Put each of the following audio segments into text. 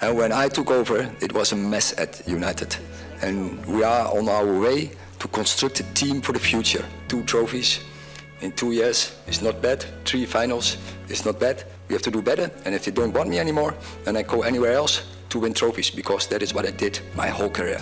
And when I took over, it was a mess at United. And we are on our way to construct a team for the future. 2 trophies in 2 years is not bad. 3 finals is not bad. We have to do better. And if they don't want me anymore, then I go anywhere else to win trophies, because that is what I did my whole career.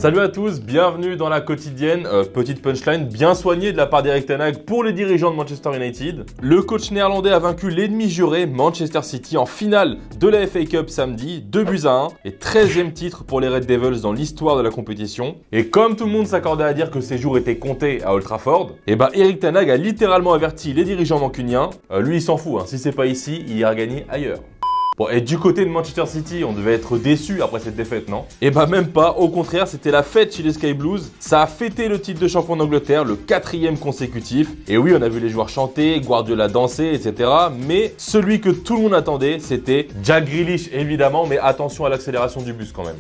Salut à tous, bienvenue dans la quotidienne. Petite punchline bien soignée de la part d'Erik ten Hag pour les dirigeants de Manchester United. Le coach néerlandais a vaincu l'ennemi juré Manchester City en finale de la FA Cup samedi, 2-1 et 13e titre pour les Red Devils dans l'histoire de la compétition. Et comme tout le monde s'accordait à dire que ces jours étaient comptés à Old Trafford, et Erik ten Hag a littéralement averti les dirigeants mancuniens. Lui il s'en fout, hein. Si c'est pas ici, il ira gagner ailleurs. Bon, et du côté de Manchester City, on devait être déçus après cette défaite, non? Et même pas, au contraire, c'était la fête chez les Sky Blues. Ça a fêté le titre de champion d'Angleterre, le 4e consécutif. Et oui, on a vu les joueurs chanter, Guardiola danser, etc. Mais celui que tout le monde attendait, c'était Jack Grealish, évidemment. Mais attention à l'accélération du bus quand même.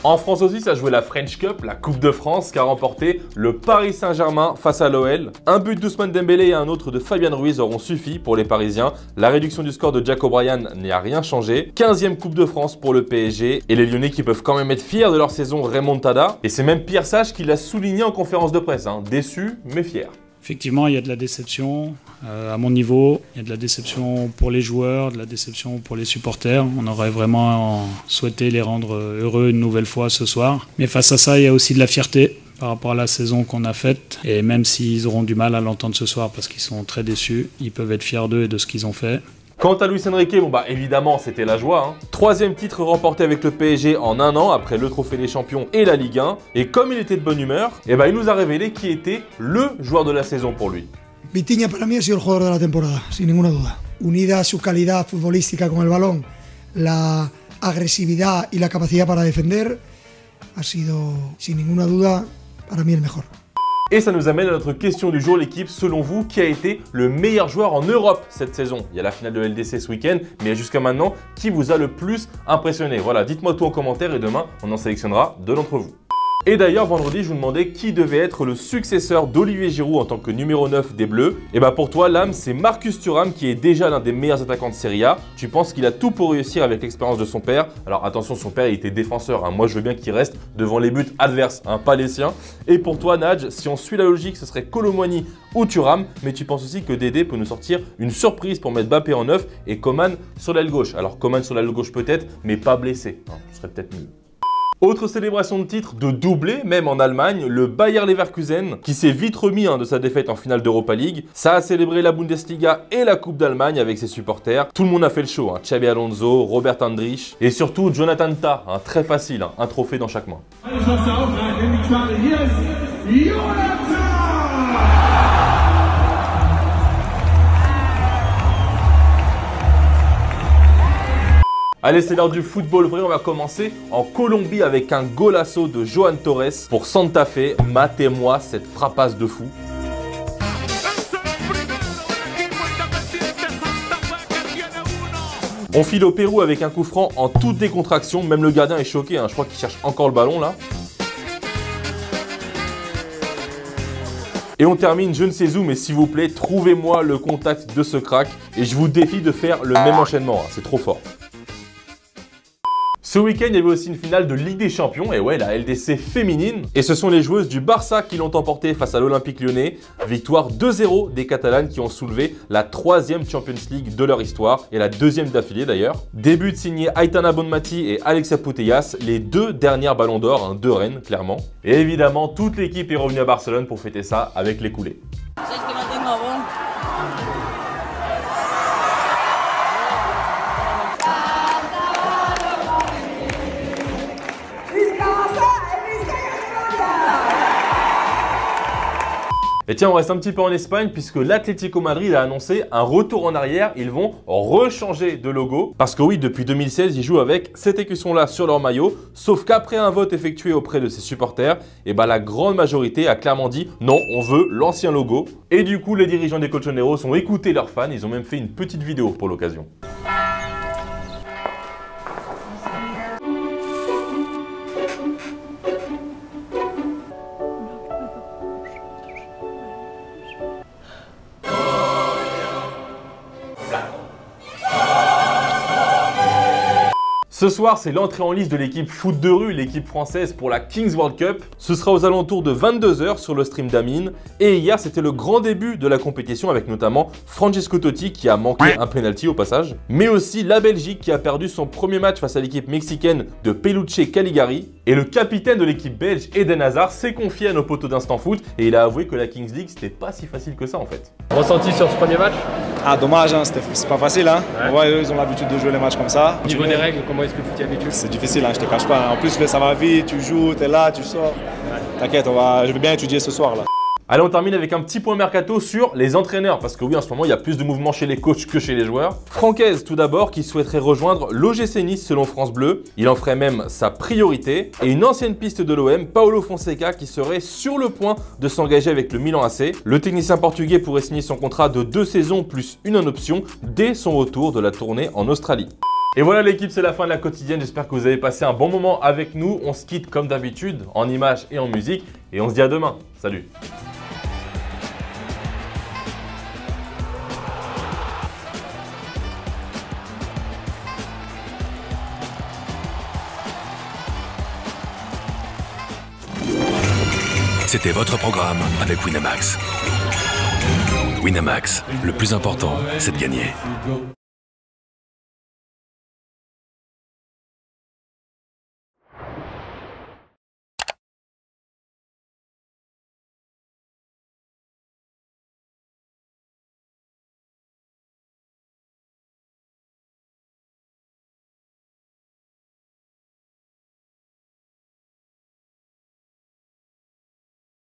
En France aussi, ça jouait la French Cup, la Coupe de France, qu'a remporté le Paris Saint-Germain face à l'OL. Un but d'Ousmane Dembélé et un autre de Fabian Ruiz auront suffi pour les Parisiens. La réduction du score de Jack O'Brien n'y a rien changé. 15e Coupe de France pour le PSG et les Lyonnais qui peuvent quand même être fiers de leur saison remontada. Et c'est même Pierre Sage qui l'a souligné en conférence de presse, hein. Déçu mais fier. Effectivement, il y a de la déception à mon niveau, il y a de la déception pour les joueurs, de la déception pour les supporters. On aurait vraiment souhaité les rendre heureux une nouvelle fois ce soir. Mais face à ça, il y a aussi de la fierté par rapport à la saison qu'on a faite. Et même s'ils auront du mal à l'entendre ce soir parce qu'ils sont très déçus, ils peuvent être fiers d'eux et de ce qu'ils ont fait. Quant à Luis Enrique, évidemment, c'était la joie. 3e titre remporté avec le PSG en 1 an, après le Trophée des Champions et la Ligue 1. Et comme il était de bonne humeur, il nous a révélé qui était le joueur de la saison pour lui. Vitinha para mí ha sido el jugador de la temporada, sin ninguna duda. Unida a su calidad futbolística con el balón, la agresividad y la capacidad para defender, ha sido, sin ninguna duda, para mí el mejor. Et ça nous amène à notre question du jour, l'équipe. Selon vous, qui a été le meilleur joueur en Europe cette saison? Il y a la finale de LDC ce week-end, mais jusqu'à maintenant, qui vous a le plus impressionné? Voilà, dites-moi tout en commentaire et demain, on en sélectionnera 2 d'entre vous. Et d'ailleurs, vendredi, je vous demandais qui devait être le successeur d'Olivier Giroud en tant que numéro 9 des Bleus. Et pour toi, l'âme, c'est Marcus Thuram qui est déjà l'un des meilleurs attaquants de Serie A. Tu penses qu'il a tout pour réussir avec l'expérience de son père. Alors attention, son père, il était défenseur, hein. Moi, je veux bien qu'il reste devant les buts adverses, hein, pas les siens. Et pour toi, Nadj, si on suit la logique, ce serait Kolo Muani ou Thuram. Mais tu penses aussi que Dédé peut nous sortir une surprise pour mettre Mbappé en 9 et Coman sur l'aile gauche. Alors Coman sur l'aile gauche peut-être, mais pas blessé, hein. Ce serait peut-être mieux. Autre célébration de titre, de doublé, même en Allemagne, le Bayer Leverkusen, qui s'est vite remis de sa défaite en finale d'Europa League. Ça a célébré la Bundesliga et la Coupe d'Allemagne avec ses supporters. Tout le monde a fait le show, hein. Xabi Alonso, Robert Andrich et surtout Jonathan Tah, hein. Très facile, hein. Un trophée dans chaque main. Allez, c'est l'heure du football vrai, on va commencer en Colombie avec un golasso de Johan Torres pour Santa Fe. Matez-moi cette frappasse de fou. On file au Pérou avec un coup franc en toute décontraction, même le gardien est choqué, hein. Je crois qu'il cherche encore le ballon là. Et on termine, je ne sais où, mais s'il vous plaît, trouvez-moi le contact de ce crack et je vous défie de faire le même enchaînement, hein. C'est trop fort. Ce week-end, il y avait aussi une finale de Ligue des Champions, et ouais, la LDC féminine. Et ce sont les joueuses du Barça qui l'ont emporté face à l'Olympique Lyonnais. Victoire 2-0 des Catalanes qui ont soulevé la 3e Champions League de leur histoire, et la 2e d'affilée d'ailleurs. Début signé Aitana Bonmati et Alexia Putellas, les 2 dernières ballons d'or, hein, de Rennes, clairement. Et évidemment, toute l'équipe est revenue à Barcelone pour fêter ça avec les coulées. Et tiens, on reste un petit peu en Espagne puisque l'Atlético Madrid a annoncé un retour en arrière. Ils vont rechanger de logo. Parce que oui, depuis 2016, ils jouent avec cet écusson-là sur leur maillot. Sauf qu'après un vote effectué auprès de ses supporters, et ben la grande majorité a clairement dit non, on veut l'ancien logo. Et du coup, les dirigeants des Colchoneros ont écouté leurs fans. Ils ont même fait une petite vidéo pour l'occasion. Ce soir, c'est l'entrée en liste de l'équipe foot de rue, l'équipe française pour la Kings World Cup. Ce sera aux alentours de 22 h sur le stream d'Amine. Et hier, c'était le grand début de la compétition avec notamment Francesco Totti qui a manqué un penalty au passage. Mais aussi la Belgique qui a perdu son premier match face à l'équipe mexicaine de Peluche Caligari. Et le capitaine de l'équipe belge, Eden Hazard, s'est confié à nos potos d'Instant Foot et il a avoué que la Kings League, c'était pas si facile que ça en fait. Ressenti sur ce premier match? Ah dommage, hein, c'est pas facile. Hein. Ouais, eux, ils ont l'habitude de jouer les matchs comme ça. Au niveau des règles, comment est-ce que tu t'y habitues? C'est difficile, hein, je te cache pas. En plus, ça va vite, tu joues, tu es là, tu sors. T'inquiète, je vais bien étudier ce soir là. Allez, on termine avec un petit point mercato sur les entraîneurs. Parce que oui, en ce moment, il y a plus de mouvements chez les coachs que chez les joueurs. Francaise, tout d'abord, qui souhaiterait rejoindre l'OGC Nice selon France Bleu. Il en ferait même sa priorité. Et une ancienne piste de l'OM, Paulo Fonseca, qui serait sur le point de s'engager avec le Milan AC. Le technicien portugais pourrait signer son contrat de 2 saisons plus une en option dès son retour de la tournée en Australie. Et voilà l'équipe, c'est la fin de la quotidienne. J'espère que vous avez passé un bon moment avec nous. On se quitte comme d'habitude, en images et en musique. Et on se dit à demain. Salut! C'était votre programme avec Winamax. Winamax, le plus important, c'est de gagner.